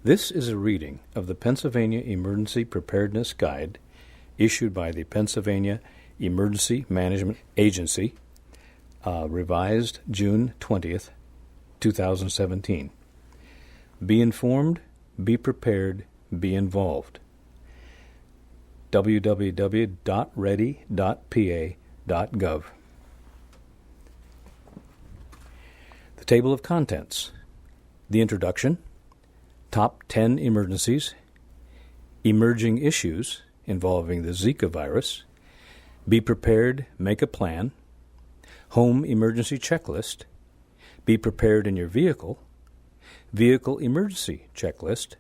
This is a reading of the Pennsylvania Emergency Preparedness Guide issued by the Pennsylvania Emergency Management Agency, revised June 20th, 2017. Be informed, be prepared, be involved. www.ready.pa.gov. The table of contents. The introduction, top 10 emergencies, emerging issues involving the Zika virus, be prepared, make a plan, home emergency checklist, be prepared in your vehicle, vehicle emergency checklist,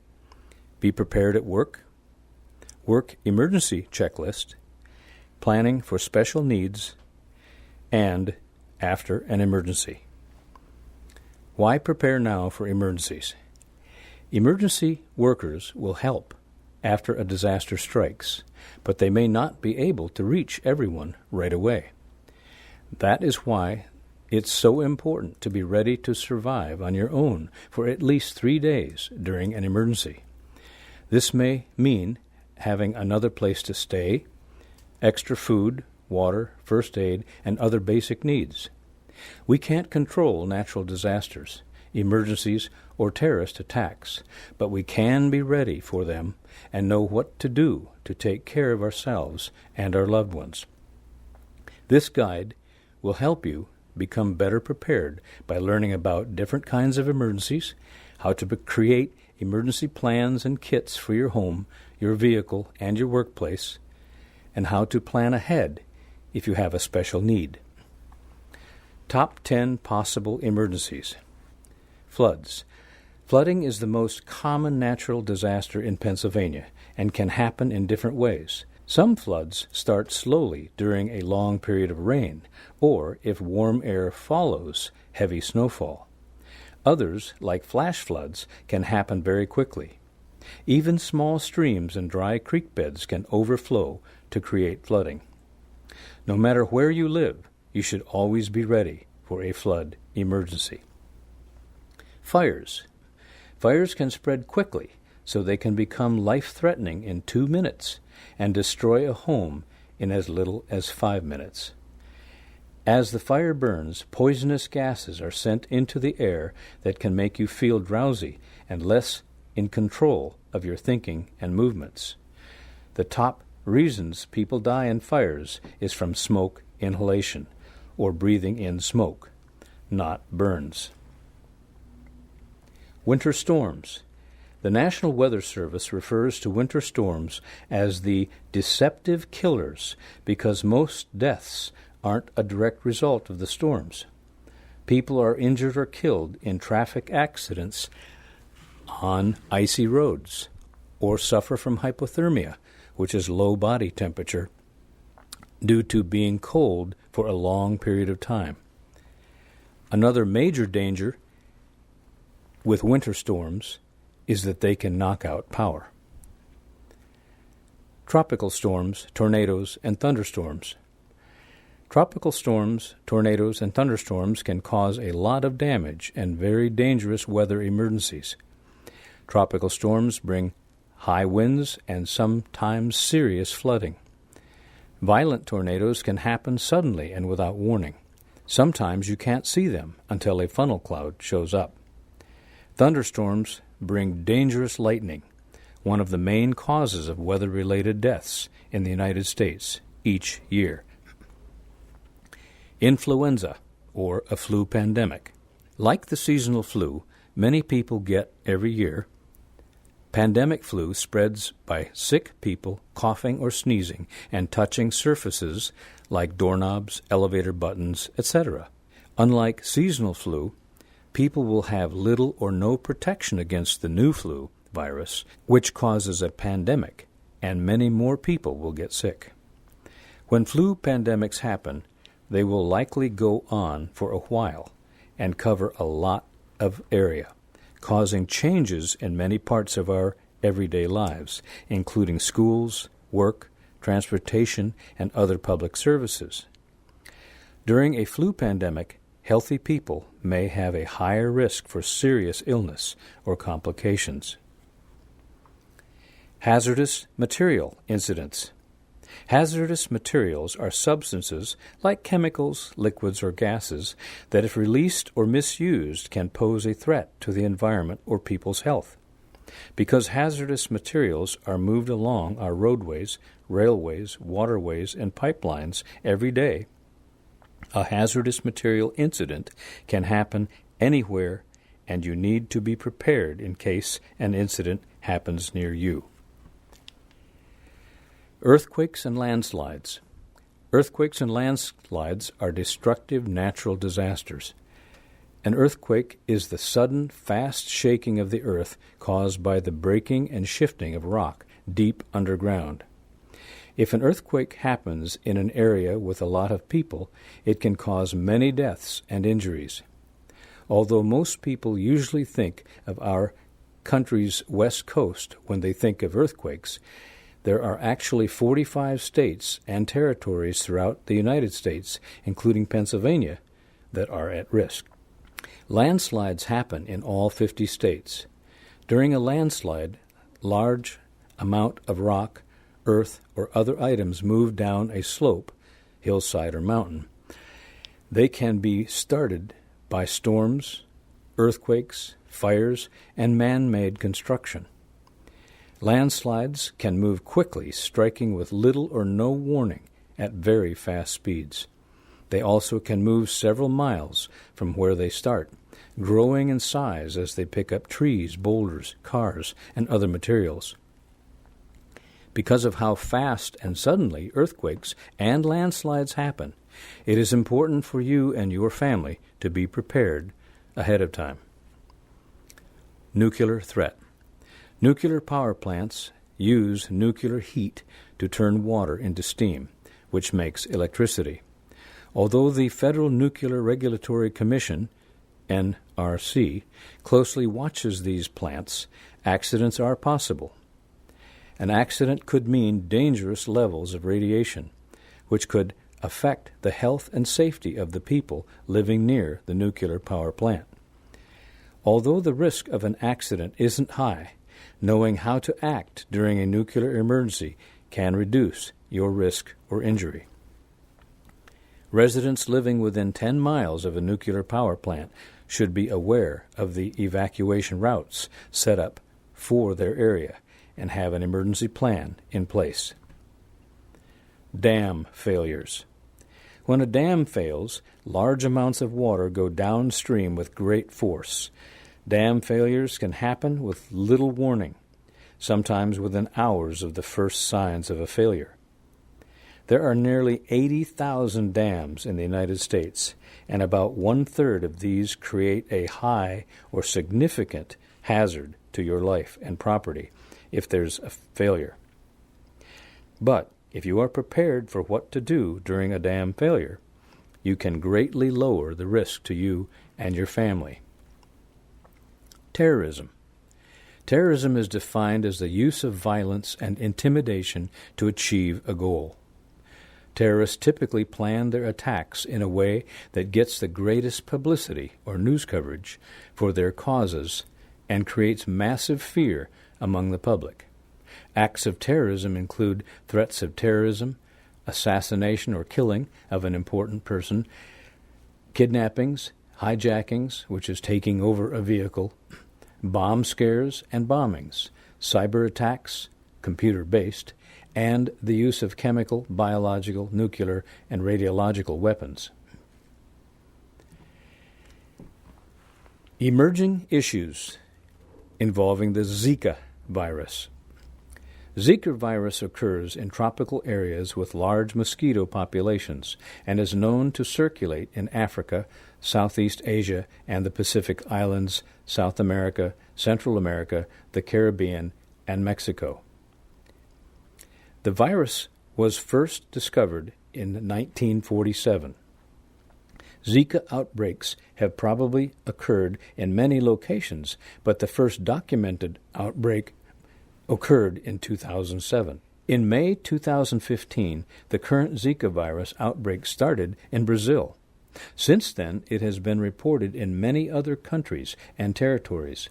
be prepared at work, work emergency checklist, planning for special needs, and after an emergency. Why prepare now for emergencies? Emergency workers will help after a disaster strikes, but they may not be able to reach everyone right away. That is why it's so important to be ready to survive on your own for at least 3 days during an emergency. This may mean having another place to stay, extra food, water, first aid, and other basic needs. We can't control natural disasters, emergencies, or terrorist attacks, but we can be ready for them and know what to do to take care of ourselves and our loved ones. This guide will help you become better prepared by learning about different kinds of emergencies, how to create emergency plans and kits for your home, your vehicle, and your workplace, and how to plan ahead if you have a special need. Top 10 possible emergencies. Floods. Flooding is the most common natural disaster in Pennsylvania and can happen in different ways. Some floods start slowly during a long period of rain, or if warm air follows heavy snowfall. Others, like flash floods, can happen very quickly. Even small streams and dry creek beds can overflow to create flooding. No matter where you live, you should always be ready for a flood emergency. Fires. Fires can spread quickly, so they can become life-threatening in 2 minutes and destroy a home in as little as 5 minutes. As the fire burns, poisonous gases are sent into the air that can make you feel drowsy and less in control of your thinking and movements. The top reasons people die in fires is from smoke inhalation or breathing in smoke, not burns. Winter storms. The National Weather Service refers to winter storms as the deceptive killers because most deaths aren't a direct result of the storms. People are injured or killed in traffic accidents on icy roads or suffer from hypothermia, which is low body temperature, due to being cold for a long period of time. Another major danger with winter storms is that they can knock out power. Tropical storms, tornadoes, and thunderstorms. Tropical storms, tornadoes, and thunderstorms can cause a lot of damage and very dangerous weather emergencies. Tropical storms bring high winds and sometimes serious flooding. Violent tornadoes can happen suddenly and without warning. Sometimes you can't see them until a funnel cloud shows up. Thunderstorms bring dangerous lightning, one of the main causes of weather-related deaths in the United States each year. Influenza, or a flu pandemic. Like the seasonal flu many people get every year, pandemic flu spreads by sick people coughing or sneezing and touching surfaces like doorknobs, elevator buttons, etc. Unlike seasonal flu, people will have little or no protection against the new flu virus, which causes a pandemic, and many more people will get sick. When flu pandemics happen, they will likely go on for a while and cover a lot of area, causing changes in many parts of our everyday lives, including schools, work, transportation, and other public services. During a flu pandemic, healthy people may have a higher risk for serious illness or complications. Hazardous material incidents. Hazardous materials are substances like chemicals, liquids, or gases that, if released or misused, can pose a threat to the environment or people's health. Because hazardous materials are moved along our roadways, railways, waterways, and pipelines every day, a hazardous material incident can happen anywhere, and you need to be prepared in case an incident happens near you. Earthquakes and landslides. Earthquakes and landslides are destructive natural disasters. An earthquake is the sudden, fast shaking of the earth caused by the breaking and shifting of rock deep underground. If an earthquake happens in an area with a lot of people, it can cause many deaths and injuries. Although most people usually think of our country's west coast when they think of earthquakes, there are actually 45 states and territories throughout the United States, including Pennsylvania, that are at risk. Landslides happen in all 50 states. During a landslide, large amount of rock, earth, or other items move down a slope, hillside or mountain. They can be started by storms, earthquakes, fires, and man-made construction. Landslides can move quickly, striking with little or no warning at very fast speeds. They also can move several miles from where they start, growing in size as they pick up trees, boulders, cars, and other materials. Because of how fast and suddenly earthquakes and landslides happen, it is important for you and your family to be prepared ahead of time. Nuclear threat. Nuclear power plants use nuclear heat to turn water into steam, which makes electricity. Although the Federal Nuclear Regulatory Commission, NRC, closely watches these plants, accidents are possible. An accident could mean dangerous levels of radiation, which could affect the health and safety of the people living near the nuclear power plant. Although the risk of an accident isn't high, knowing how to act during a nuclear emergency can reduce your risk or injury. Residents living within 10 miles of a nuclear power plant should be aware of the evacuation routes set up for their area and have an emergency plan in place. Dam failures. When a dam fails, large amounts of water go downstream with great force. Dam failures can happen with little warning, sometimes within hours of the first signs of a failure. There are nearly 80,000 dams in the United States, and about one-third of these create a high or significant hazard to your life and property if there's a failure. But if you are prepared for what to do during a dam failure, you can greatly lower the risk to you and your family. Terrorism. Terrorism is defined as the use of violence and intimidation to achieve a goal. Terrorists typically plan their attacks in a way that gets the greatest publicity or news coverage for their causes and creates massive fear among the public. Acts of terrorism include threats of terrorism, assassination or killing of an important person, kidnappings, hijackings, which is taking over a vehicle, bomb scares and bombings, cyber attacks, computer-based, and the use of chemical, biological, nuclear, and radiological weapons. Emerging issues involving the Zika virus. Zika virus occurs in tropical areas with large mosquito populations and is known to circulate in Africa, Southeast Asia, and the Pacific Islands, South America, Central America, the Caribbean, and Mexico. The virus was first discovered in 1947. Zika outbreaks have probably occurred in many locations, but the first documented outbreak occurred in 2007. In May 2015, the current Zika virus outbreak started in Brazil. Since then, it has been reported in many other countries and territories.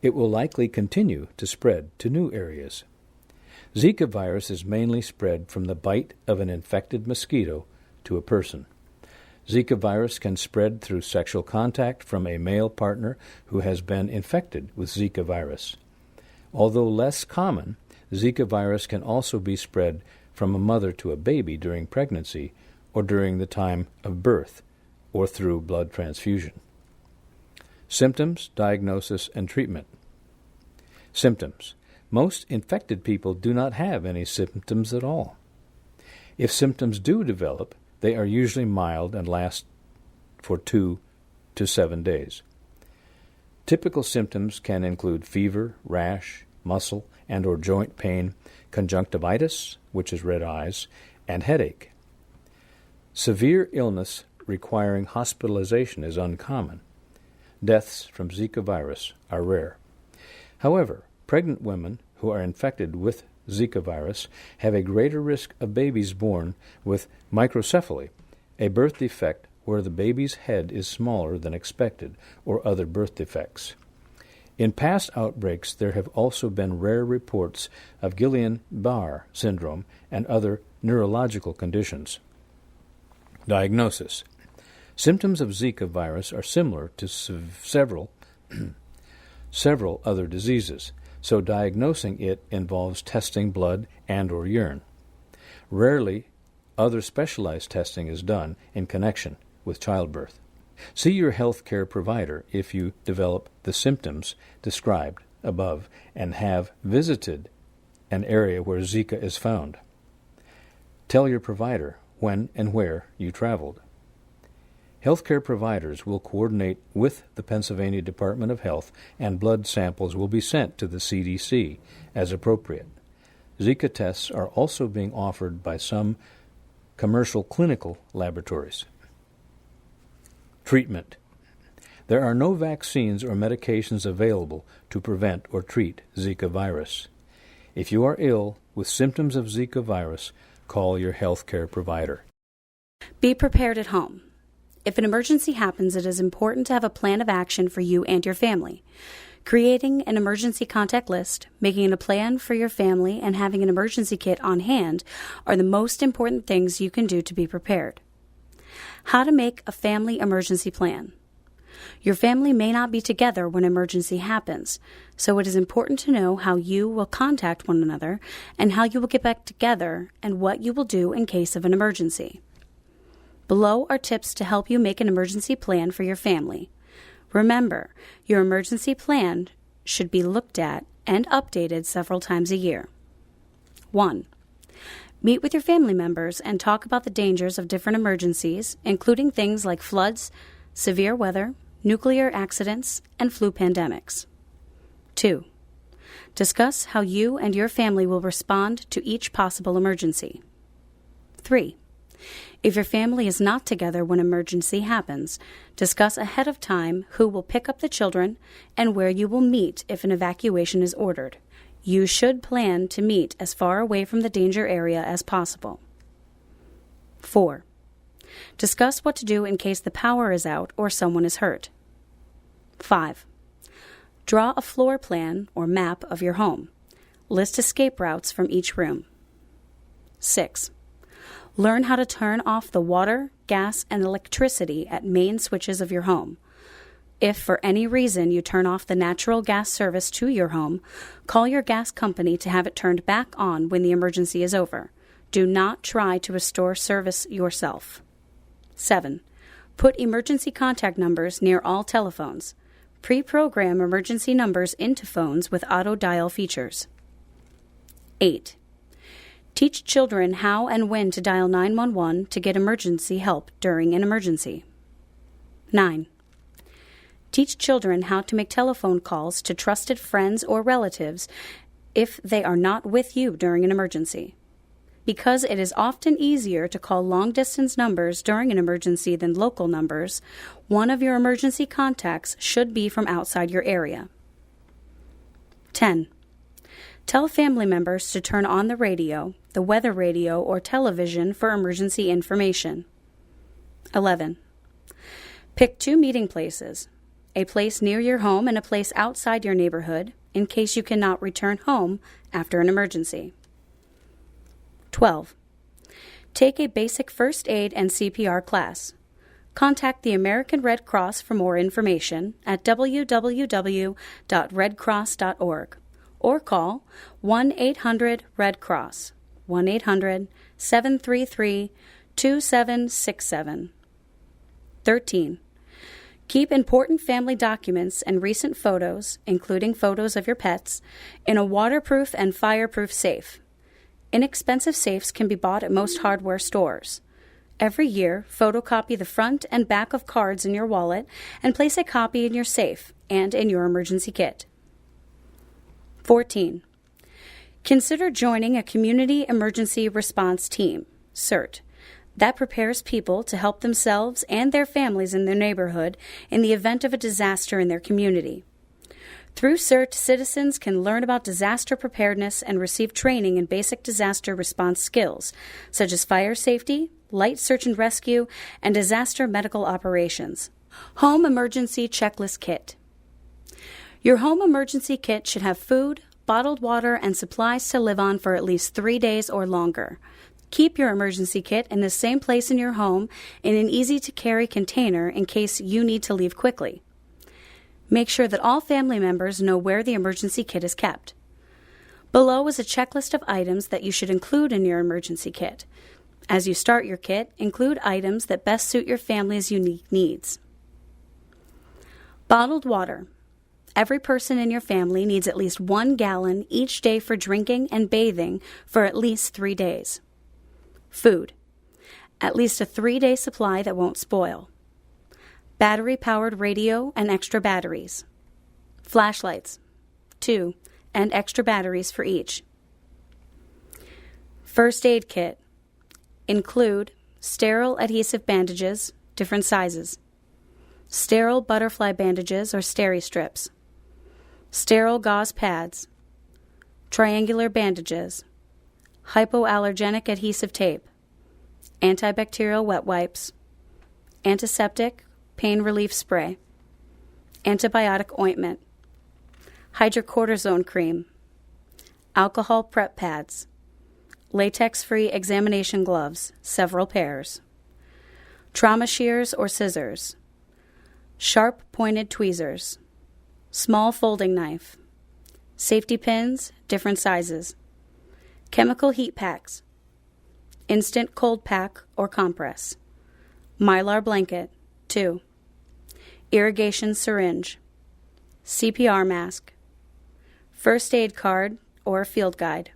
It will likely continue to spread to new areas. Zika virus is mainly spread from the bite of an infected mosquito to a person. Zika virus can spread through sexual contact from a male partner who has been infected with Zika virus. Although less common, Zika virus can also be spread from a mother to a baby during pregnancy or during the time of birth or through blood transfusion. Symptoms, diagnosis, and treatment. Symptoms. Most infected people do not have any symptoms at all. If symptoms do develop, they are usually mild and last for 2 to 7 days. Typical symptoms can include fever, rash, muscle and or joint pain, conjunctivitis, which is red eyes, and headache. Severe illness requiring hospitalization is uncommon. Deaths from Zika virus are rare. However, pregnant women who are infected with Zika virus have a greater risk of babies born with microcephaly, a birth defect where the baby's head is smaller than expected, or other birth defects. In past outbreaks, there have also been rare reports of Guillain-Barré syndrome and other neurological conditions. Diagnosis. Symptoms of Zika virus are similar to several other diseases, so diagnosing it involves testing blood and or urine. Rarely, other specialized testing is done in connection with childbirth. See your health care provider if you develop the symptoms described above and have visited an area where Zika is found. Tell your provider when and where you traveled. Healthcare providers will coordinate with the Pennsylvania Department of Health, and blood samples will be sent to the CDC as appropriate. Zika tests are also being offered by some commercial clinical laboratories. Treatment. There are no vaccines or medications available to prevent or treat Zika virus. If you are ill with symptoms of Zika virus, call your healthcare provider. Be prepared at home. If an emergency happens, it is important to have a plan of action for you and your family. Creating an emergency contact list, making a plan for your family, and having an emergency kit on hand are the most important things you can do to be prepared. How to make a family emergency plan. Your family may not be together when an emergency happens, so it is important to know how you will contact one another and how you will get back together and what you will do in case of an emergency. Below are tips to help you make an emergency plan for your family. Remember, your emergency plan should be looked at and updated several times a year. 1. Meet with your family members and talk about the dangers of different emergencies, including things like floods, severe weather, nuclear accidents, and flu pandemics. 2. Discuss how you and your family will respond to each possible emergency. 3. If your family is not together when an emergency happens, discuss ahead of time who will pick up the children and where you will meet if an evacuation is ordered. You should plan to meet as far away from the danger area as possible. 4. Discuss what to do in case the power is out or someone is hurt. 5. Draw a floor plan or map of your home. List escape routes from each room. 6. Learn how to turn off the water, gas, and electricity at main switches of your home. If for any reason you turn off the natural gas service to your home, call your gas company to have it turned back on when the emergency is over. Do not try to restore service yourself. 7. Put emergency contact numbers near all telephones. Pre-program emergency numbers into phones with auto-dial features. 8. Teach children how and when to dial 911 to get emergency help during an emergency. 9. Teach children how to make telephone calls to trusted friends or relatives if they are not with you during an emergency. Because it is often easier to call long-distance numbers during an emergency than local numbers, one of your emergency contacts should be from outside your area. 10. Tell family members to turn on the radio, the weather radio, or television for emergency information. 11. Pick 2 meeting places, a place near your home and a place outside your neighborhood, in case you cannot return home after an emergency. 12. Take a basic first aid and CPR class. Contact the American Red Cross for more information at www.redcross.org or call 1-800-RED-CROSS, 1-800-733-2767. 13. Keep important family documents and recent photos, including photos of your pets, in a waterproof and fireproof safe. Inexpensive safes can be bought at most hardware stores. Every year, photocopy the front and back of cards in your wallet and place a copy in your safe and in your emergency kit. 14. Consider joining a Community Emergency Response Team, CERT, that prepares people to help themselves and their families in their neighborhood in the event of a disaster in their community. Through CERT, citizens can learn about disaster preparedness and receive training in basic disaster response skills, such as fire safety, light search and rescue, and disaster medical operations. Home Emergency Checklist Kit. Your home emergency kit should have food, bottled water, and supplies to live on for at least 3 days or longer. Keep your emergency kit in the same place in your home in an easy-to-carry container in case you need to leave quickly. Make sure that all family members know where the emergency kit is kept. Below is a checklist of items that you should include in your emergency kit. As you start your kit, include items that best suit your family's unique needs. Bottled water. Every person in your family needs at least 1 gallon each day for drinking and bathing for at least 3 days. Food. At least a 3-day supply that won't spoil. Battery-powered radio and extra batteries. Flashlights, 2, and extra batteries for each. First aid kit. Include sterile adhesive bandages, different sizes. Sterile butterfly bandages or steri strips. Sterile gauze pads. Triangular bandages. Hypoallergenic adhesive tape. Antibacterial wet wipes. Antiseptic pain relief spray, antibiotic ointment, hydrocortisone cream, alcohol prep pads, latex-free examination gloves, several pairs, trauma shears or scissors, sharp-pointed tweezers, small folding knife, safety pins, different sizes, chemical heat packs, instant cold pack or compress, mylar blanket, 2. Irrigation syringe, CPR mask, first aid card or field guide,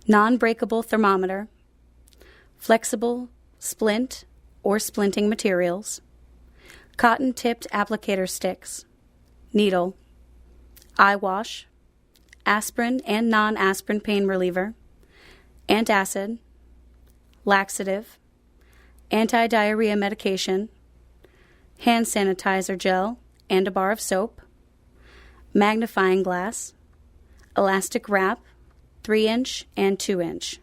non-breakable thermometer, flexible splint or splinting materials, cotton-tipped applicator sticks, needle, eye wash, aspirin and non-aspirin pain reliever, antacid, laxative, anti-diarrhea medication, hand sanitizer gel and a bar of soap, magnifying glass, elastic wrap, 3-inch and 2-inch.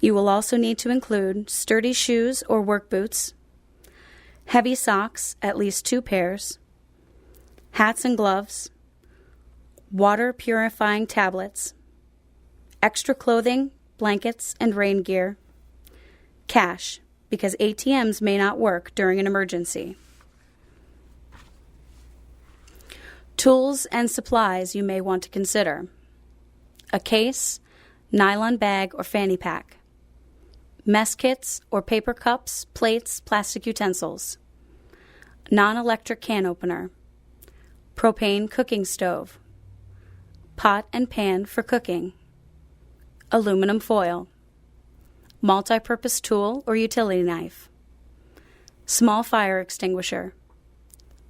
You will also need to include sturdy shoes or work boots, heavy socks, at least 2 pairs, hats and gloves, water purifying tablets, extra clothing, blankets, and rain gear, cash, because ATMs may not work during an emergency. Tools and supplies you may want to consider. A case, nylon bag or fanny pack. Mess kits or paper cups, plates, plastic utensils. Non-electric can opener. Propane cooking stove. Pot and pan for cooking. Aluminum foil. Multi-purpose tool or utility knife, small fire extinguisher,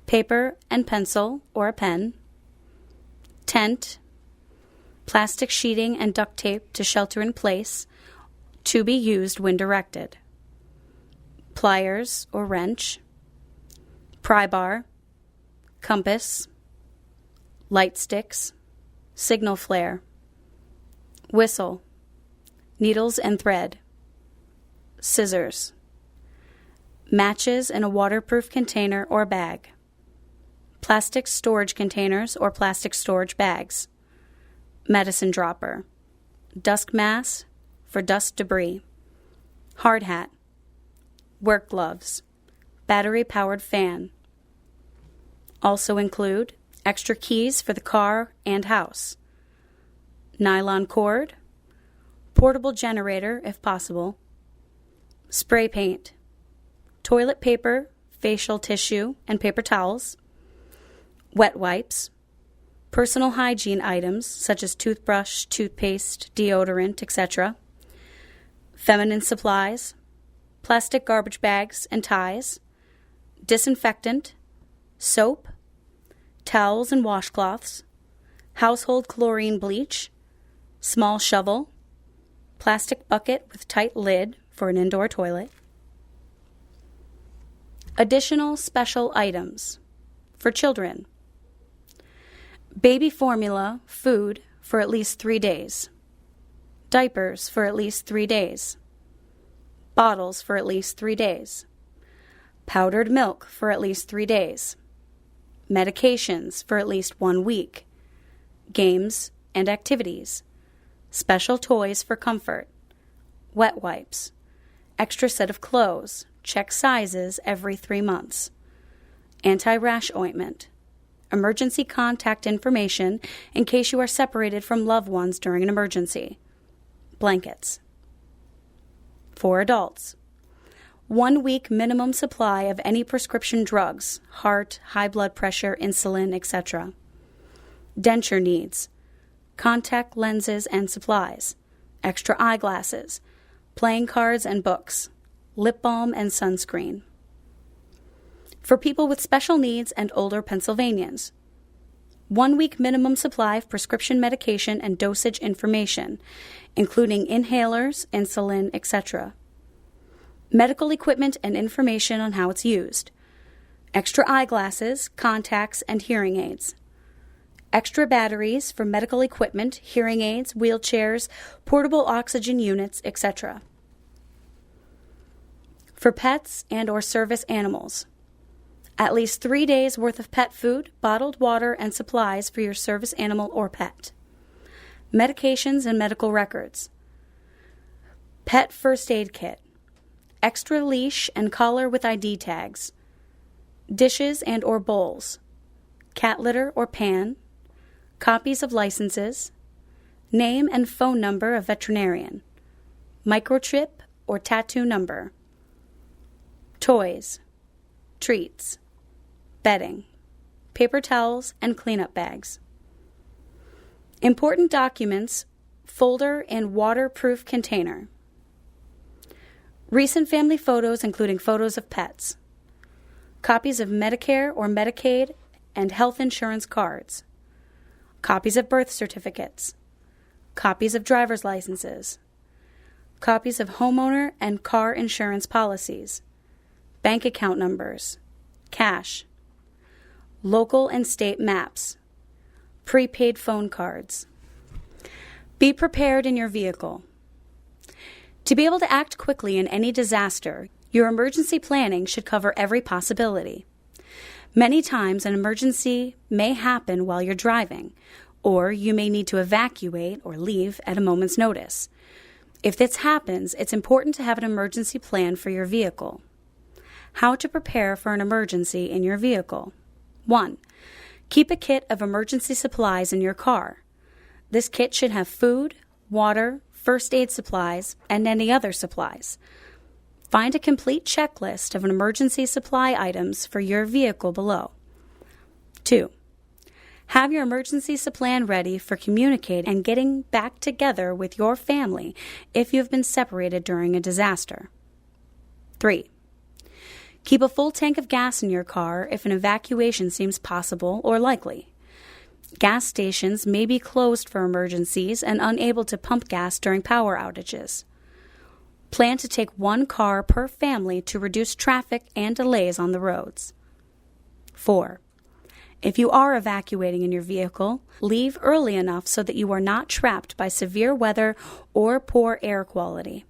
paper and pencil or a pen, tent, plastic sheeting and duct tape to shelter in place, to be used when directed, pliers or wrench, pry bar, compass, light sticks, signal flare, whistle, needles and thread, scissors, matches in a waterproof container or bag, plastic storage containers or plastic storage bags, medicine dropper, dust mask for dust debris, hard hat, work gloves, battery-powered fan. Also include extra keys for the car and house, nylon cord, portable generator if possible, spray paint, toilet paper, facial tissue, and paper towels, wet wipes, personal hygiene items such as toothbrush, toothpaste, deodorant, etc., feminine supplies, plastic garbage bags and ties, disinfectant, soap, towels and washcloths, household chlorine bleach, small shovel, plastic bucket with tight lid for an indoor toilet. Additional special items for children: baby formula, food for at least 3 days, diapers for at least 3 days, bottles for at least 3 days, powdered milk for at least 3 days, medications for at least 1 week, games and activities, special toys for comfort, wet wipes, extra set of clothes, check sizes every 3 months, anti-rash ointment, emergency contact information in case you are separated from loved ones during an emergency, blankets. For adults, 1 week minimum supply of any prescription drugs, heart, high blood pressure, insulin, etc. Denture needs, contact lenses and supplies, extra eyeglasses, playing cards and books, lip balm and sunscreen. For people with special needs and older Pennsylvanians, 1 week minimum supply of prescription medication and dosage information, including inhalers, insulin, etc. Medical equipment and information on how it's used, extra eyeglasses, contacts, and hearing aids, extra batteries for medical equipment, hearing aids, wheelchairs, portable oxygen units, etc. For pets and or service animals, at least 3 days' worth of pet food, bottled water, and supplies for your service animal or pet, medications and medical records, pet first aid kit, extra leash and collar with ID tags, dishes and or bowls, cat litter or pan, copies of licenses, name and phone number of veterinarian, microchip or tattoo number, toys, treats, bedding, paper towels, and cleanup bags. Important documents, folder and waterproof container. Recent family photos including photos of pets. Copies of Medicare or Medicaid and health insurance cards. Copies of birth certificates. Copies of driver's licenses. Copies of homeowner and car insurance policies. Bank account numbers. Cash. Local and state maps. Prepaid phone cards. Be prepared in your vehicle. To be able to act quickly in any disaster, your emergency planning should cover every possibility. Many times an emergency may happen while you're driving, or you may need to evacuate or leave at a moment's notice. If this happens, it's important to have an emergency plan for your vehicle. How to prepare for an emergency in your vehicle. 1. Keep a kit of emergency supplies in your car. This kit should have food, water, first aid supplies, and any other supplies. Find a complete checklist of emergency supply items for your vehicle below. 2. Have your emergency plan ready for communicating and getting back together with your family if you have been separated during a disaster. 3. Keep a full tank of gas in your car if an evacuation seems possible or likely. Gas stations may be closed for emergencies and unable to pump gas during power outages. Plan to take 1 car per family to reduce traffic and delays on the roads. 4. If you are evacuating in your vehicle, leave early enough so that you are not trapped by severe weather or poor air quality.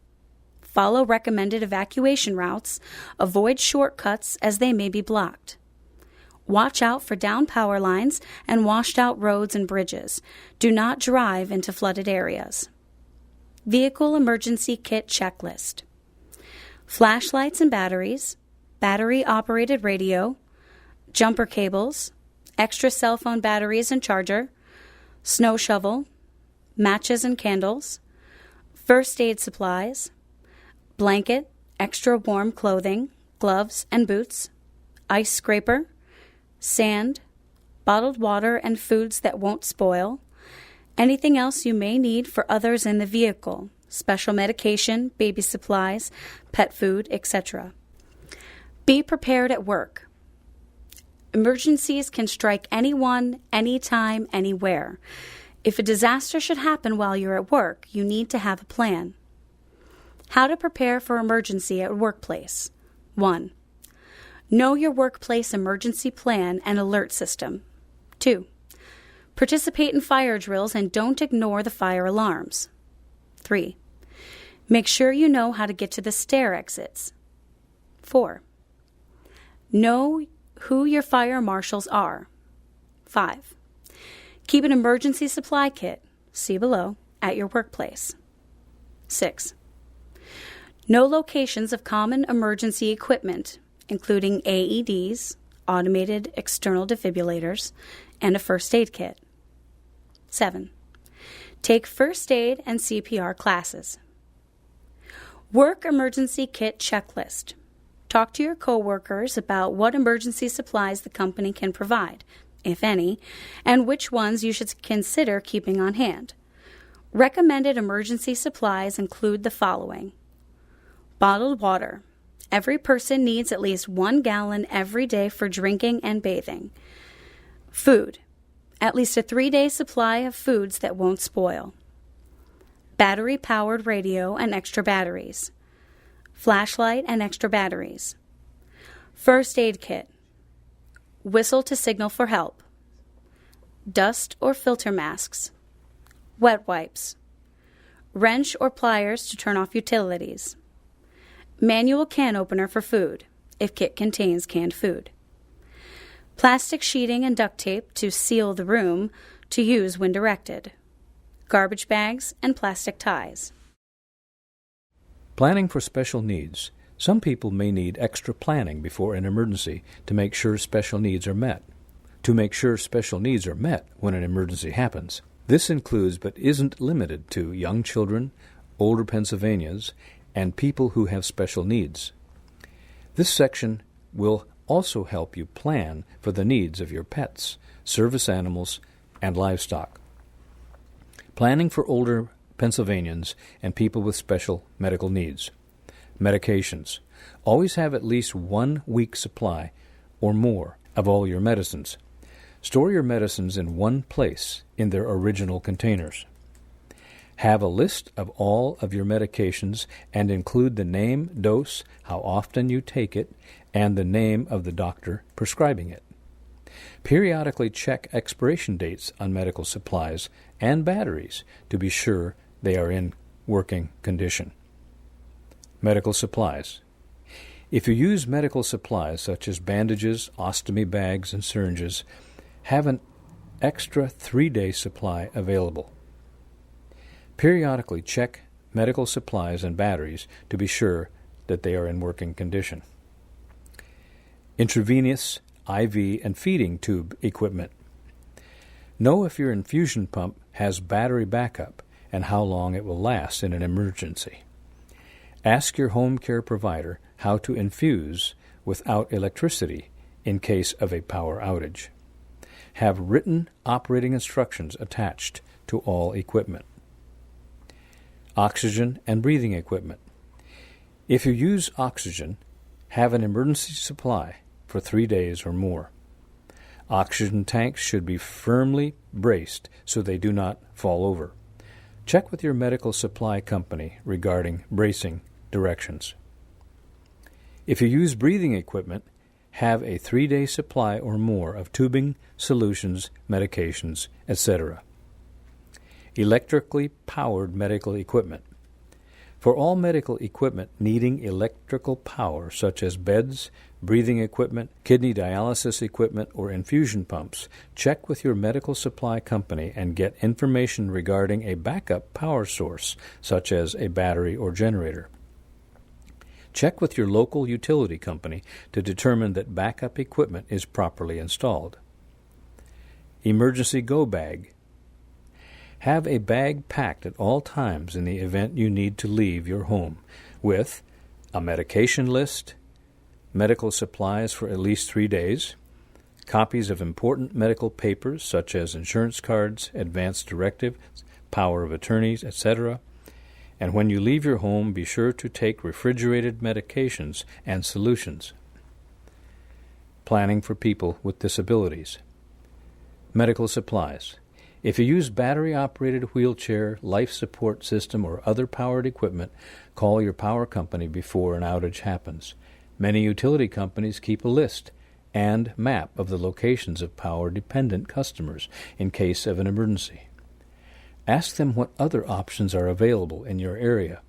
Follow recommended evacuation routes. Avoid shortcuts as they may be blocked. Watch out for down power lines and washed out roads and bridges. Do not drive into flooded areas. Vehicle emergency kit checklist. Flashlights and batteries, battery-operated radio, jumper cables, extra cell phone batteries and charger, snow shovel, matches and candles, first aid supplies, blanket, extra warm clothing, gloves and boots, ice scraper, sand, bottled water and foods that won't spoil, anything else you may need for others in the vehicle, special medication, baby supplies, pet food, etc. Be prepared at work. Emergencies can strike anyone, anytime, anywhere. If a disaster should happen while you're at work, you need to have a plan. How to prepare for emergency at workplace. 1. Know your workplace emergency plan and alert system. 2. Participate in fire drills and don't ignore the fire alarms. 3. Make sure you know how to get to the stair exits. 4. Know who your fire marshals are. 5. Keep an emergency supply kit, see below, at your workplace. 6. Know locations of common emergency equipment, including AEDs, automated external defibrillators, and a first aid kit. 7. Take first aid and CPR classes. Work emergency kit checklist. Talk to your coworkers about what emergency supplies the company can provide, if any, and which ones you should consider keeping on hand. Recommended emergency supplies include the following. Bottled water. Every person needs at least 1 gallon every day for drinking and bathing. Food. At least a 3-day supply of foods that won't spoil. Battery-powered radio and extra batteries. Flashlight and extra batteries. First aid kit. Whistle to signal for help. Dust or filter masks. Wet wipes. Wrench or pliers to turn off utilities. Manual can opener for food, if kit contains canned food. Plastic sheeting and duct tape to seal the room, to use when directed. Garbage bags and plastic ties. Planning for special needs. Some people may need extra planning before an emergency to make sure special needs are met. To make sure special needs are met when an emergency happens. This includes but isn't limited to young children, older Pennsylvanians, and people who have special needs. This section will also help you plan for the needs of your pets, service animals, and livestock. Planning for older Pennsylvanians and people with special medical needs. Medications. Always have at least 1 week supply or more of all your medicines. Store your medicines in one place in their original containers. Have a list of all of your medications and include the name, dose, how often you take it, and the name of the doctor prescribing it. Periodically check expiration dates on medical supplies and batteries to be sure they are in working condition. Medical supplies. If you use medical supplies such as bandages, ostomy bags, and syringes, have an extra 3-day supply available. Periodically check medical supplies and batteries to be sure that they are in working condition. Intravenous, IV, and feeding tube equipment. Know if your infusion pump has battery backup and how long it will last in an emergency. Ask your home care provider how to infuse without electricity in case of a power outage. Have written operating instructions attached to all equipment. Oxygen and breathing equipment. If you use oxygen, have an emergency supply for 3 days or more. Oxygen tanks should be firmly braced so they do not fall over. Check with your medical supply company regarding bracing directions. If you use breathing equipment, have a 3-day supply or more of tubing, solutions, medications, etc. Electrically powered medical equipment. For all medical equipment needing electrical power, such as beds, breathing equipment, kidney dialysis equipment, or infusion pumps, check with your medical supply company and get information regarding a backup power source, such as a battery or generator. Check with your local utility company to determine that backup equipment is properly installed. Emergency go bag. Have a bag packed at all times in the event you need to leave your home, with a medication list, medical supplies for at least 3 days, copies of important medical papers such as insurance cards, advance directives, power of attorneys, etc., and when you leave your home, be sure to take refrigerated medications and solutions. Planning for people with disabilities. Medical supplies. If you use battery-operated wheelchair, life support system, or other powered equipment, call your power company before an outage happens. Many utility companies keep a list and map of the locations of power-dependent customers in case of an emergency. Ask them what other options are available in your area.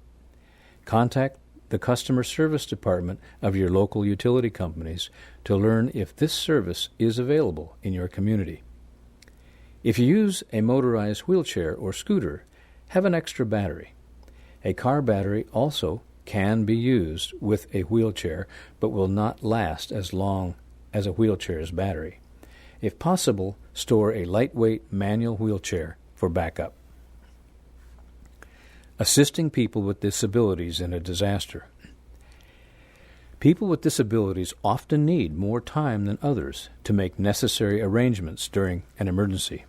Contact the customer service department of your local utility companies to learn if this service is available in your community. If you use a motorized wheelchair or scooter, have an extra battery. A car battery also can be used with a wheelchair, but will not last as long as a wheelchair's battery. If possible, store a lightweight manual wheelchair for backup. Assisting people with disabilities in a disaster. People with disabilities often need more time than others to make necessary arrangements during an emergency.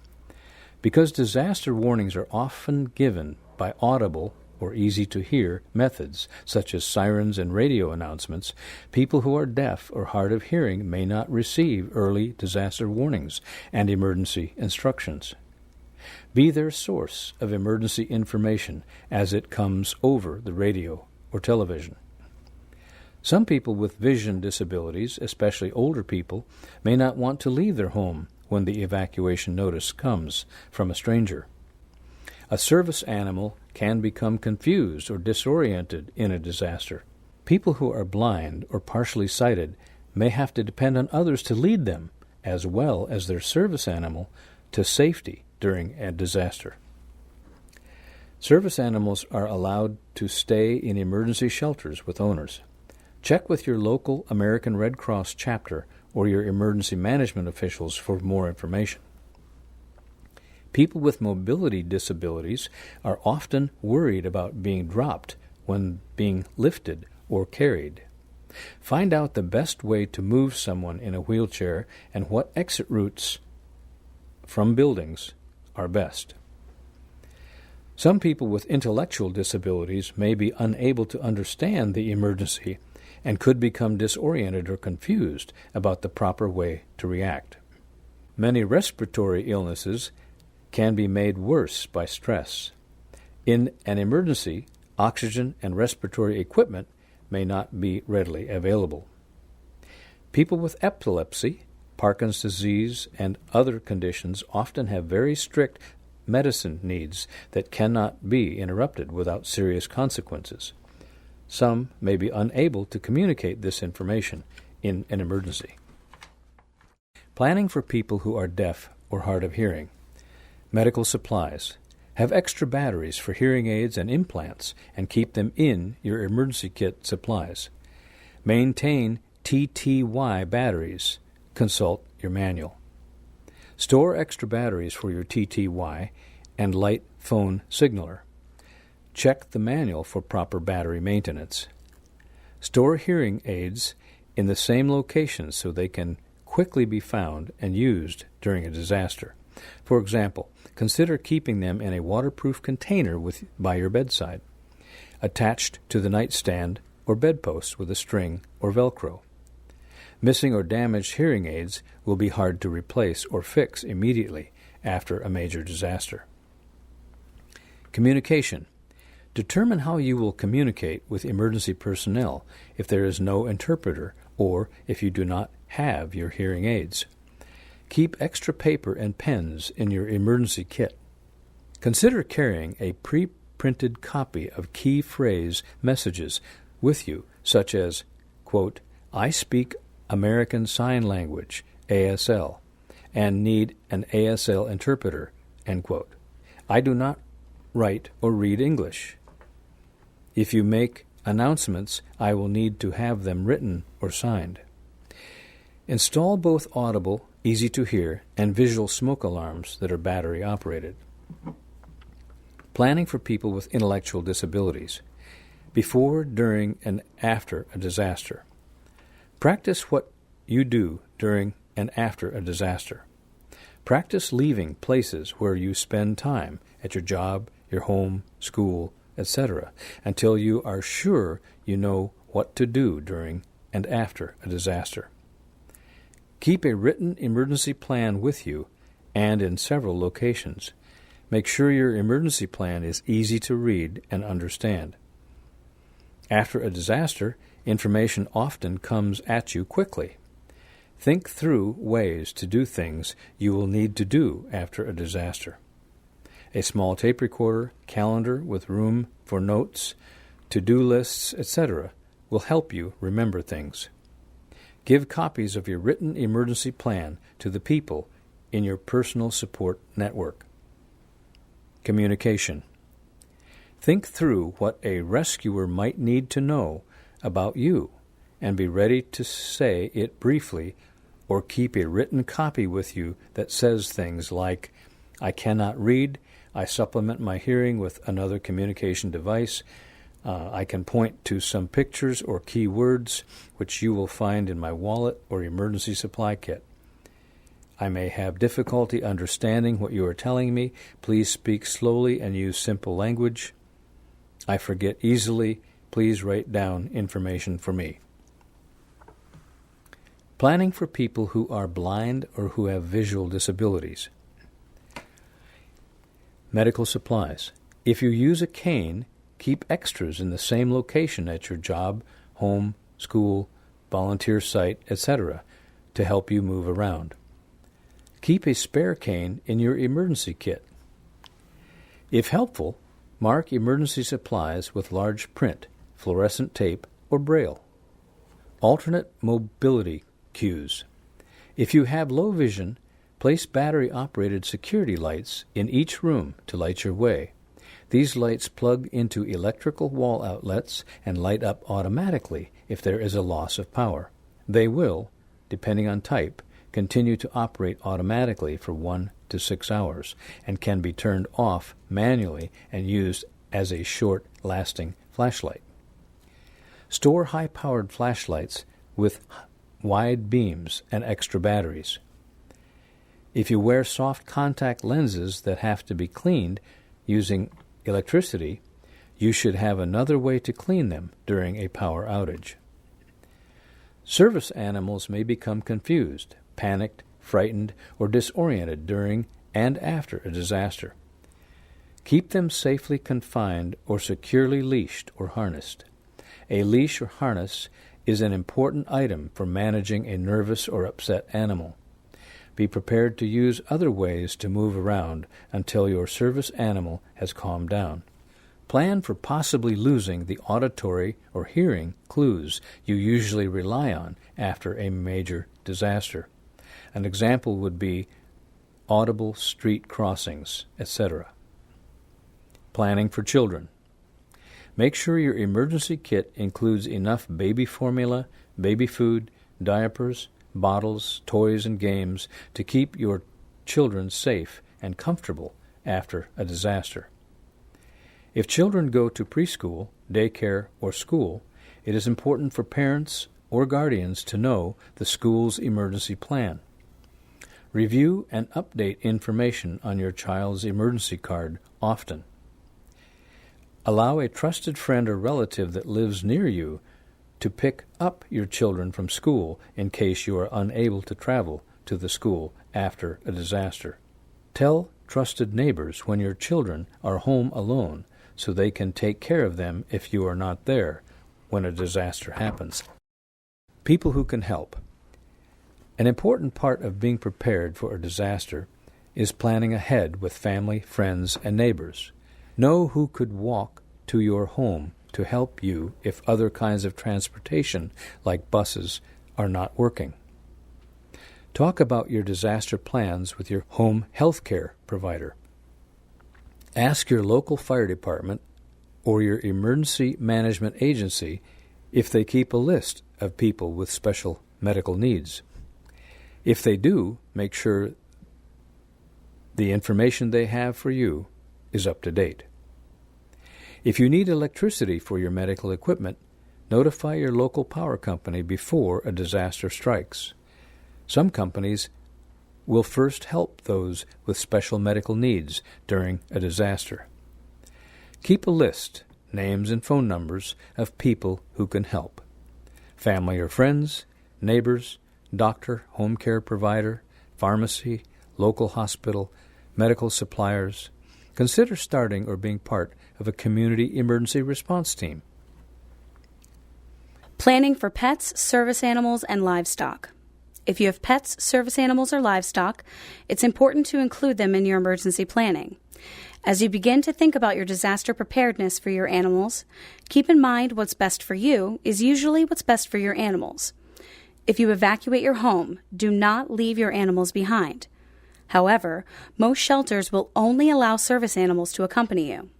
Because disaster warnings are often given by audible or easy-to-hear methods, such as sirens and radio announcements, people who are deaf or hard of hearing may not receive early disaster warnings and emergency instructions. Be their source of emergency information as it comes over the radio or television. Some people with vision disabilities, especially older people, may not want to leave their home when the evacuation notice comes from a stranger. A service animal can become confused or disoriented in a disaster. People who are blind or partially sighted may have to depend on others to lead them, as well as their service animal, to safety during a disaster. Service animals are allowed to stay in emergency shelters with owners. Check with your local American Red Cross chapter or your emergency management officials for more information. People with mobility disabilities are often worried about being dropped when being lifted or carried. Find out the best way to move someone in a wheelchair and what exit routes from buildings are best. Some people with intellectual disabilities may be unable to understand the emergency and could become disoriented or confused about the proper way to react. Many respiratory illnesses can be made worse by stress. In an emergency, oxygen and respiratory equipment may not be readily available. People with epilepsy, Parkinson's disease, and other conditions often have very strict medicine needs that cannot be interrupted without serious consequences. Some may be unable to communicate this information in an emergency. Planning for people who are deaf or hard of hearing. Medical supplies. Have extra batteries for hearing aids and implants and keep them in your emergency kit supplies. Maintain TTY batteries. Consult your manual. Store extra batteries for your TTY and light phone signaler. Check the manual for proper battery maintenance. Store hearing aids in the same locations so they can quickly be found and used during a disaster. For example, consider keeping them in a waterproof container by your bedside, attached to the nightstand or bedpost with a string or Velcro. Missing or damaged hearing aids will be hard to replace or fix immediately after a major disaster. Communication. Determine how you will communicate with emergency personnel if there is no interpreter or if you do not have your hearing aids. Keep extra paper and pens in your emergency kit. Consider carrying a printed copy of key phrase messages with you, such as, quote, "I speak American Sign Language, ASL, and need an ASL interpreter," end quote. "I do not write or read English. If you make announcements, I will need to have them written or signed." Install both audible, easy to hear, and visual smoke alarms that are battery operated. Planning for people with intellectual disabilities. Before, during, and after a disaster. Practice what you do during and after a disaster. Practice leaving places where you spend time, at your job, your home, school, etc., until you are sure you know what to do during and after a disaster. Keep a written emergency plan with you and in several locations. Make sure your emergency plan is easy to read and understand. After a disaster, information often comes at you quickly. Think through ways to do things you will need to do after a disaster. A small tape recorder, calendar with room for notes, to-do lists, etc. will help you remember things. Give copies of your written emergency plan to the people in your personal support network. Communication. Think through what a rescuer might need to know about you and be ready to say it briefly, or keep a written copy with you that says things like, "I cannot read, I supplement my hearing with another communication device, I can point to some pictures or key words which you will find in my wallet or emergency supply kit. I may have difficulty understanding what you are telling me. Please speak slowly and use simple language. I forget easily. Please write down information for me." Planning for people who are blind or who have visual disabilities. Medical supplies. If you use a cane, keep extras in the same location at your job, home, school, volunteer site, etc., to help you move around. Keep a spare cane in your emergency kit. If helpful, mark emergency supplies with large print, fluorescent tape, or braille. Alternate mobility cues. If you have low vision, place battery-operated security lights in each room to light your way. These lights plug into electrical wall outlets and light up automatically if there is a loss of power. They will, depending on type, continue to operate automatically for 1 to 6 hours and can be turned off manually and used as a short-lasting flashlight. Store high-powered flashlights with wide beams and extra batteries. If you wear soft contact lenses that have to be cleaned using electricity, you should have another way to clean them during a power outage. Service animals may become confused, panicked, frightened, or disoriented during and after a disaster. Keep them safely confined or securely leashed or harnessed. A leash or harness is an important item for managing a nervous or upset animal. Be prepared to use other ways to move around until your service animal has calmed down. Plan for possibly losing the auditory or hearing clues you usually rely on after a major disaster. An example would be audible street crossings, etc. Planning for children. Make sure your emergency kit includes enough baby formula, baby food, diapers, bottles, toys, and games to keep your children safe and comfortable after a disaster. If children go to preschool, daycare, or school, it is important for parents or guardians to know the school's emergency plan. Review and update information on your child's emergency card often. Allow a trusted friend or relative that lives near you to pick up your children from school in case you are unable to travel to the school after a disaster. Tell trusted neighbors when your children are home alone so they can take care of them if you are not there when a disaster happens. People who can help. An important part of being prepared for a disaster is planning ahead with family, friends, and neighbors. Know who could walk to your home to help you if other kinds of transportation, like buses, are not working. Talk about your disaster plans with your home health care provider. Ask your local fire department or your emergency management agency if they keep a list of people with special medical needs. If they do, make sure the information they have for you is up to date. If you need electricity for your medical equipment, notify your local power company before a disaster strikes. Some companies will first help those with special medical needs during a disaster. Keep a list, names and phone numbers of people who can help. Family or friends, neighbors, doctor, home care provider, pharmacy, local hospital, medical suppliers. Consider starting or being part of a community emergency response team. Planning for pets, service animals, and livestock. If you have pets, service animals, or livestock, it's important to include them in your emergency planning. As you begin to think about your disaster preparedness for your animals, keep in mind what's best for you is usually what's best for your animals. If you evacuate your home, do not leave your animals behind. However, most shelters will only allow service animals to accompany you.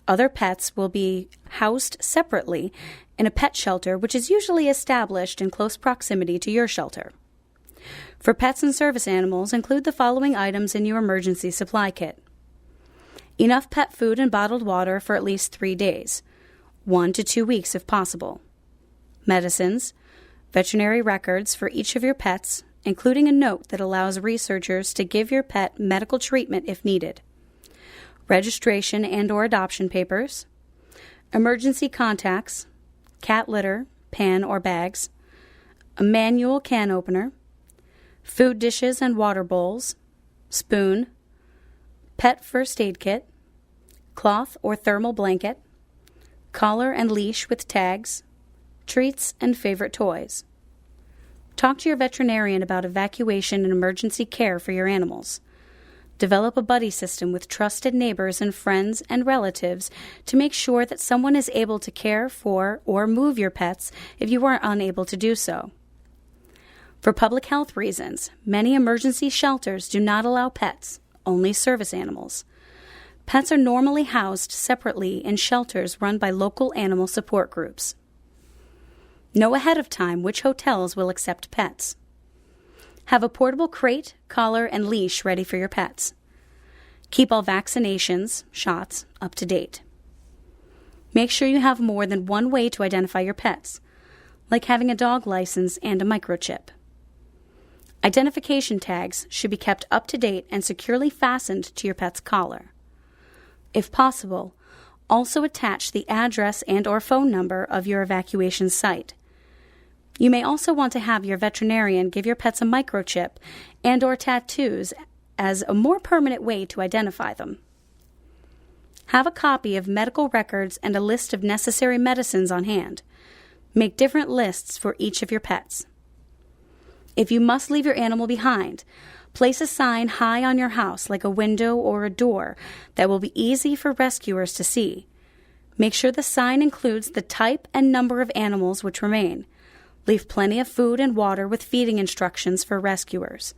Other pets will be housed separately in a pet shelter, which is usually established in close proximity to your shelter. For pets and service animals, include the following items in your emergency supply kit. Enough pet food and bottled water for at least 3 days, 1 to 2 weeks if possible. Medicines, veterinary records for each of your pets, including a note that allows researchers to give your pet medical treatment if needed. Registration and/or adoption papers, emergency contacts, cat litter, pan or bags, a manual can opener, food dishes and water bowls, spoon, pet first aid kit, cloth or thermal blanket, collar and leash with tags, treats and favorite toys. Talk to your veterinarian about evacuation and emergency care for your animals. Develop a buddy system with trusted neighbors and friends and relatives to make sure that someone is able to care for or move your pets if you are unable to do so. For public health reasons, many emergency shelters do not allow pets, only service animals. Pets are normally housed separately in shelters run by local animal support groups. Know ahead of time which hotels will accept pets. Have a portable crate, collar, and leash ready for your pets. Keep all vaccinations, shots, up to date. Make sure you have more than one way to identify your pets, like having a dog license and a microchip. Identification tags should be kept up to date and securely fastened to your pet's collar. If possible, also attach the address and/or phone number of your evacuation site. You may also want to have your veterinarian give your pets a microchip and/or tattoos as a more permanent way to identify them. Have a copy of medical records and a list of necessary medicines on hand. Make different lists for each of your pets. If you must leave your animal behind, place a sign high on your house like a window or a door that will be easy for rescuers to see. Make sure the sign includes the type and number of animals which remain. Leave plenty of food and water with feeding instructions for rescuers.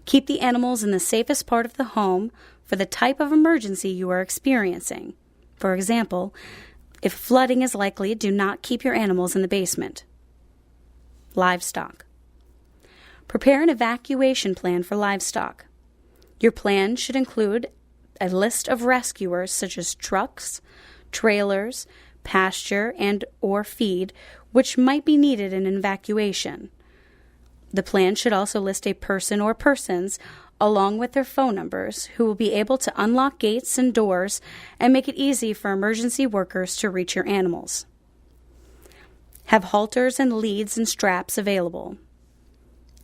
Keep the animals in the safest part of the home for the type of emergency you are experiencing. For example, if flooding is likely, do not keep your animals in the basement. Livestock. Prepare an evacuation plan for livestock. Your plan should include a list of rescuers such as trucks, trailers, pasture, and/or feed, which might be needed in an evacuation. The plan should also list a person or persons, along with their phone numbers, who will be able to unlock gates and doors and make it easy for emergency workers to reach your animals. Have halters and leads and straps available.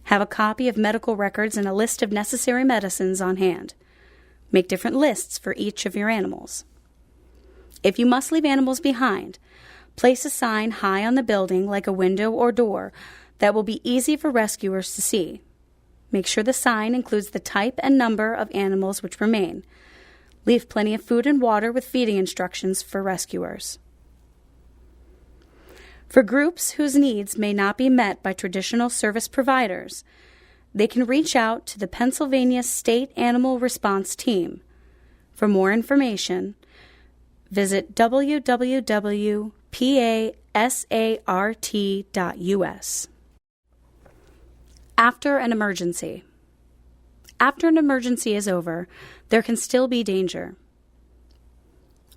Have a copy of medical records and a list of necessary medicines on hand. Make different lists for each of your animals. If you must leave animals behind, place a sign high on the building like a window or door that will be easy for rescuers to see. Make sure the sign includes the type and number of animals which remain. Leave plenty of food and water with feeding instructions for rescuers. For groups whose needs may not be met by traditional service providers, they can reach out to the Pennsylvania State Animal Response Team. For more information, visit www.pasart.us. After an emergency. After an emergency is over, there can still be danger.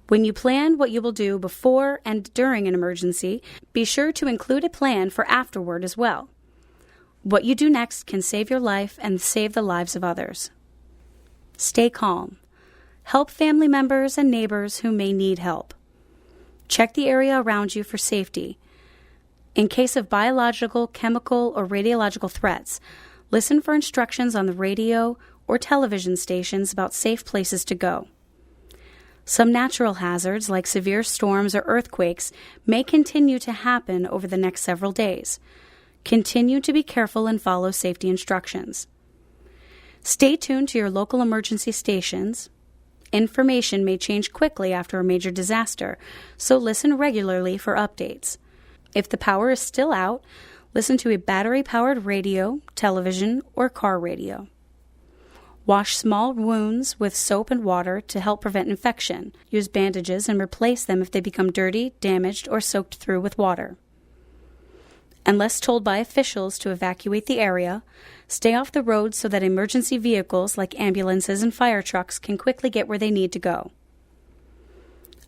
When you plan what you will do before and during an emergency, be sure to include a plan for afterward as well. What you do next can save your life and save the lives of others. Stay calm. Help family members and neighbors who may need help. Check the area around you for safety. In case of biological, chemical, or radiological threats, listen for instructions on the radio or television stations about safe places to go. Some natural hazards, like severe storms or earthquakes, may continue to happen over the next several days. Continue to be careful and follow safety instructions. Stay tuned to your local emergency stations. Information may change quickly after a major disaster, so listen regularly for updates. If the power is still out, listen to a battery-powered radio, television, or car radio. Wash small wounds with soap and water to help prevent infection. Use bandages and replace them if they become dirty, damaged, or soaked through with water. Unless told by officials to evacuate the area, stay off the road so that emergency vehicles like ambulances and fire trucks can quickly get where they need to go.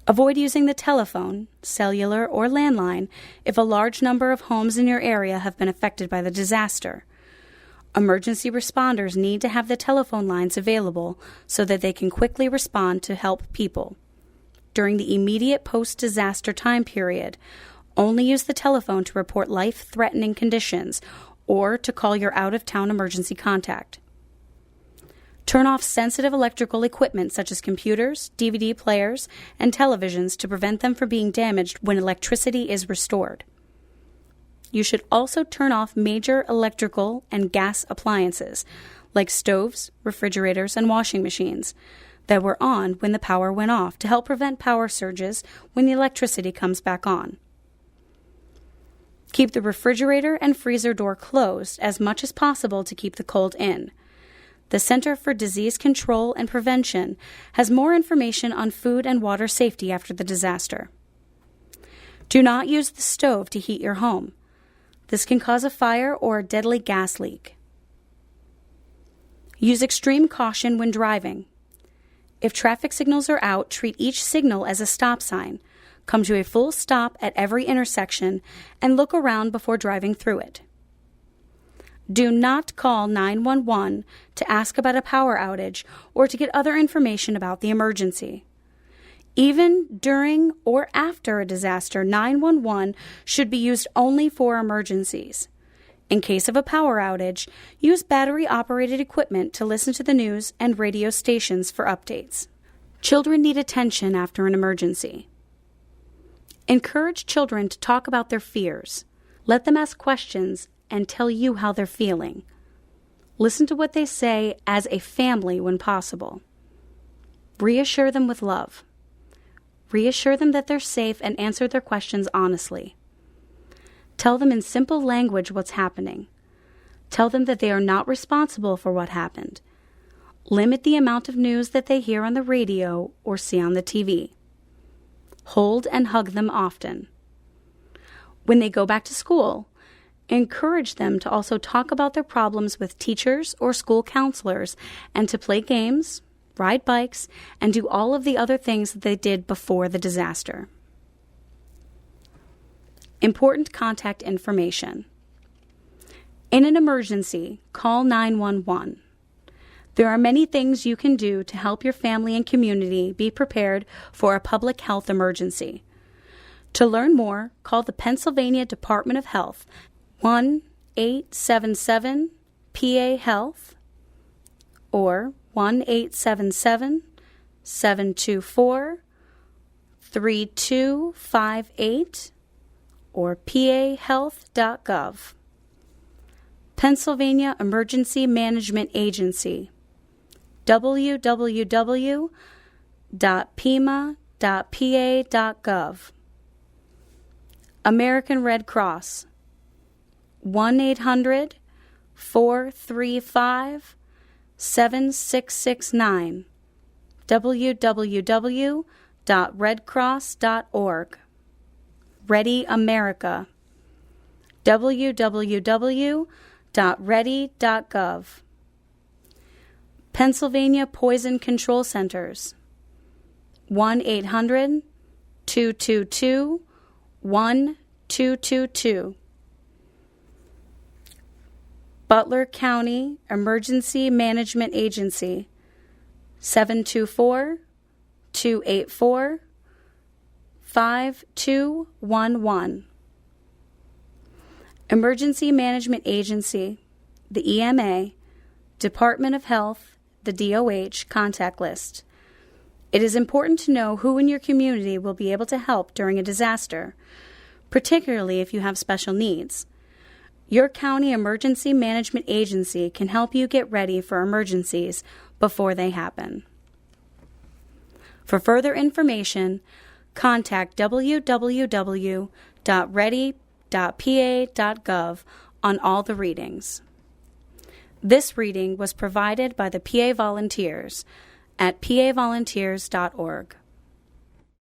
Avoid using the telephone, cellular, or landline if a large number of homes in your area have been affected by the disaster. Emergency responders need to have the telephone lines available so that they can quickly respond to help people. During the immediate post-disaster time period, only use the telephone to report life-threatening conditions or to call your out-of-town emergency contact. Turn off sensitive electrical equipment such as computers, DVD players, and televisions to prevent them from being damaged when electricity is restored. You should also turn off major electrical and gas appliances like stoves, refrigerators, and washing machines that were on when the power went off to help prevent power surges when the electricity comes back on. Keep the refrigerator and freezer door closed as much as possible to keep the cold in. The Center for Disease Control and Prevention has more information on food and water safety after the disaster. Do not use the stove to heat your home. This can cause a fire or a deadly gas leak. Use extreme caution when driving. If traffic signals are out, treat each signal as a stop sign. Come to a full stop at every intersection and look around before driving through it. Do not call 911 to ask about a power outage or to get other information about the emergency. Even during or after a disaster, 911 should be used only for emergencies. In case of a power outage, use battery-operated equipment to listen to the news and radio stations for updates. Children need attention after an emergency. Encourage children to talk about their fears. Let them ask questions and tell you how they're feeling. Listen to what they say as a family when possible. Reassure them with love. Reassure them that they're safe and answer their questions honestly. Tell them in simple language what's happening. Tell them that they are not responsible for what happened. Limit the amount of news that they hear on the radio or see on the TV. Hold and hug them often. When they go back to school, encourage them to also talk about their problems with teachers or school counselors and to play games, ride bikes, and do all of the other things that they did before the disaster. Important contact information. In an emergency, call 911. There are many things you can do to help your family and community be prepared for a public health emergency. To learn more, call the Pennsylvania Department of Health 1-877-PA-HEALTH or 1-877-724-3258 or pahealth.gov. Pennsylvania Emergency Management Agency, www.pa.gov. ready.pa.gov. American Red Cross 1-800-435-7669, www.redcross.org. Ready America, www.ready.gov. Pennsylvania Poison Control Centers 1-800-222-1222. Butler County Emergency Management Agency 724-284-5211. Emergency Management Agency, the EMA, Department of Health, the DOH contact list. It is important to know who in your community will be able to help during a disaster, particularly if you have special needs. Your county emergency management agency can help you get ready for emergencies before they happen. For further information, contact www.ready.pa.gov on all the readings. This reading was provided by the PA Volunteers at pavolunteers.org.